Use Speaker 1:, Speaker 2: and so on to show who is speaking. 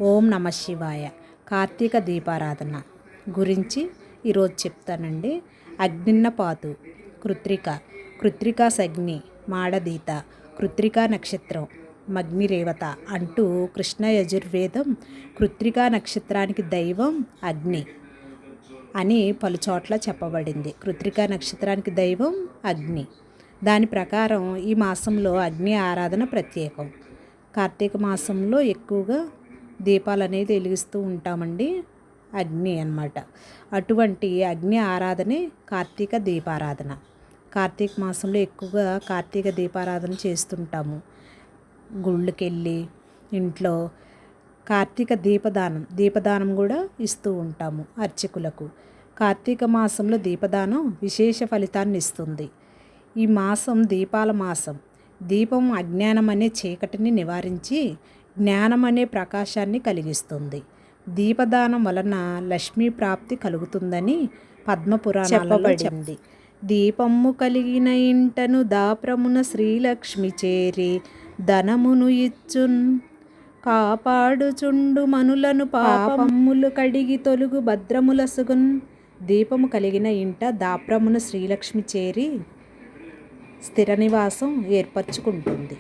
Speaker 1: ఓం నమ శివాయ. కార్తీక దీపారాధన గురించి ఈరోజు చెప్తానండి. అగ్నిన్నపాతు, కృత్రికా సగ్ని, మాడదీత, కృత్రికా నక్షత్రం, మగ్నిరేవత అంటూ కృష్ణ యజుర్వేదం కృత్రికా నక్షత్రానికి దైవం అగ్ని అని పలుచోట్ల చెప్పబడింది. కృత్రికా నక్షత్రానికి దైవం అగ్ని. దాని ప్రకారం ఈ మాసంలో అగ్ని ఆరాధన ప్రత్యేకం. కార్తీక మాసంలో ఎక్కువగా దీపాలు అనేది వెలిగిస్తూ ఉంటామండి. అగ్ని అన్నమాట. అటువంటి అగ్ని ఆరాధనే కార్తీక దీపారాధన. కార్తీక మాసంలో ఎక్కువగా కార్తీక దీపారాధన చేస్తుంటాము. గుళ్ళకెళ్ళి ఇంట్లో కార్తీక దీపదానం కూడా ఇస్తూ ఉంటాము అర్చకులకు. కార్తీక మాసంలో దీపదానం విశేష ఫలితాన్ని ఇస్తుంది. ఈ మాసం దీపాల మాసం. దీపం అజ్ఞానం అనే చీకటిని నివారించి జ్ఞానం అనే ప్రకాశాన్ని కలిగిస్తుంది. దీపదానం వలన లక్ష్మీ ప్రాప్తి కలుగుతుందని పద్మపురాణాలలో చెప్పబడింది. దీపము కలిగిన ఇంటను దాప్రమున శ్రీలక్ష్మి చేరి ధనమును ఇచ్చున్, కాపాడుచుండు మనులను పాపములు కడిగి తొలుగు భద్రములసుగున్. దీపము కలిగిన ఇంట దాప్రమున శ్రీలక్ష్మి చేరి స్థిర నివాసం ఏర్పరచుకుంటుంది.